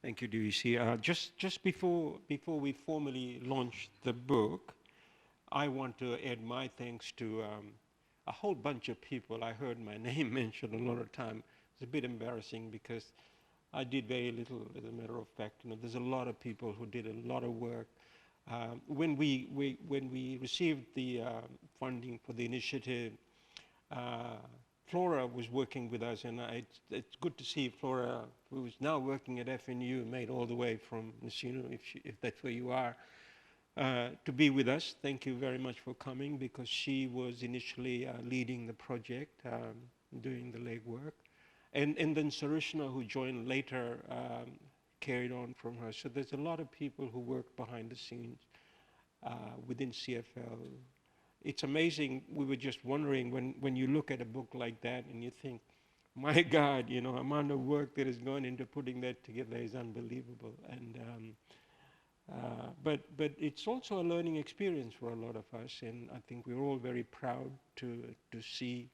Thank you, DVC. Just before we formally launch the book, I want to add my thanks to a whole bunch of people. I heard my name mentioned a lot of time. It's a bit embarrassing because I did very little, as a matter of fact. There's a lot of people who did a lot of work. When we received the funding for the initiative, Flora was working with us, and it's good to see Flora, who's now working at FNU, made all the way from Nisino, if that's where you are, to be with us. Thank you very much for coming, because she was initially leading the project, doing the legwork. And then Sarishna, who joined later, carried on from her. So there's a lot of people who work behind the scenes within CFL. It's amazing. We were just wondering, when you look at a book like that and you think, my God, amount of work that has gone into putting that together is unbelievable. And but it's also a learning experience for a lot of us, and I think we're all very proud to see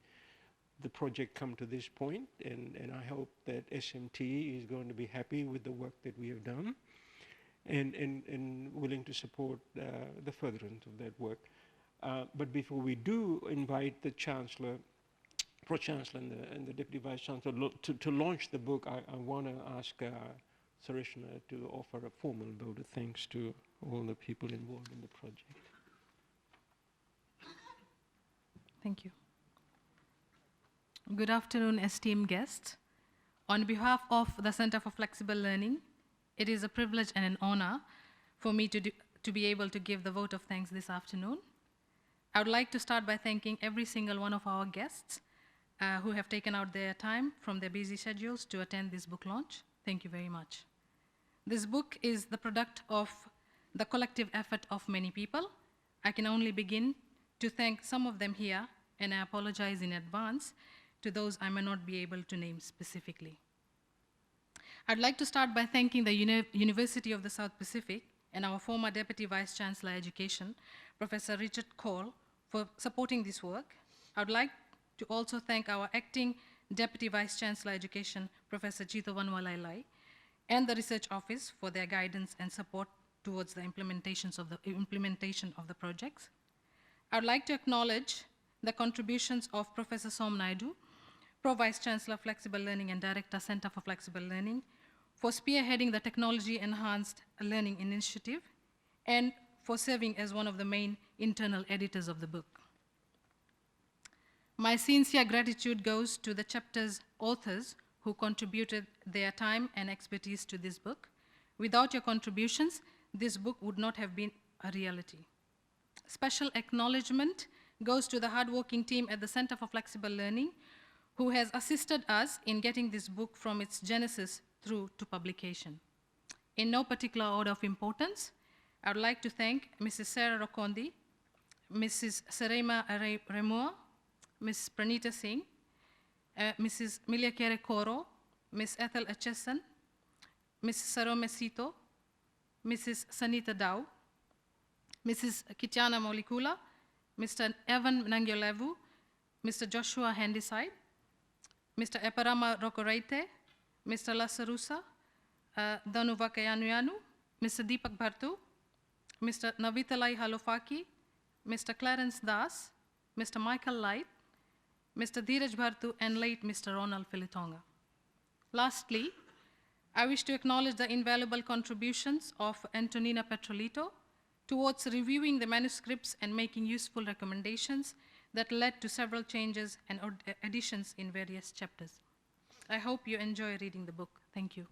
the project come to this point, and I hope that SMT is going to be happy with the work that we have done, and willing to support the furtherance of that work. But before we do invite the Chancellor, Pro-Chancellor and the Deputy Vice-Chancellor to launch the book, I want to ask Sarishna to offer a formal vote of thanks to all the people involved in the project. Thank you. Good afternoon, esteemed guests. On behalf of the Center for Flexible Learning, it is a privilege and an honor for me to be able to give the vote of thanks this afternoon. I would like to start by thanking every single one of our guests who have taken out their time from their busy schedules to attend this book launch. Thank you very much. This book is the product of the collective effort of many people. I can only begin to thank some of them here, and I apologize in advance to those I may not be able to name specifically. I'd like to start by thanking the University of the South Pacific and our former Deputy Vice Chancellor Education, Professor Richard Cole, for supporting this work. I would like to also thank our acting Deputy Vice Chancellor Education, Professor Chito Vanwalailai, and the Research Office for their guidance and support towards the implementation of the projects. I would like to acknowledge the contributions of Professor Som Naidu, Pro Vice Chancellor Flexible Learning and Director, Center for Flexible Learning, for spearheading the Technology Enhanced Learning Initiative, and for serving as one of the main internal editors of the book. My sincere gratitude goes to the chapter's authors who contributed their time and expertise to this book. Without your contributions, this book would not have been a reality. Special acknowledgement goes to the hardworking team at the Center for Flexible Learning, who has assisted us in getting this book from its genesis through to publication. In no particular order of importance, I would like to thank Mrs. Sarah Rokondi, Mrs. Serema Remua, Ms. Pranita Singh, Mrs. Miliakere Koro, Ms. Ethel Achesan, Mrs. Sarome Sito, Mrs. Sanita Dao, Mrs. Kitiana Molikula, Mr. Evan Nangyolevu, Mr. Joshua Handyside, Mr. Eparama Rokoraite, Mr. Lasarusa, Danu Vakayanuyanu, Mr. Deepak Bhartu, Mr. Navitalai Halofaki, Mr. Clarence Das, Mr. Michael Light, Mr. Dheeraj Bhartu, and late Mr. Ronald Filitonga. Lastly, I wish to acknowledge the invaluable contributions of Antonina Petrolito towards reviewing the manuscripts and making useful recommendations that led to several changes and additions in various chapters. I hope you enjoy reading the book. Thank you.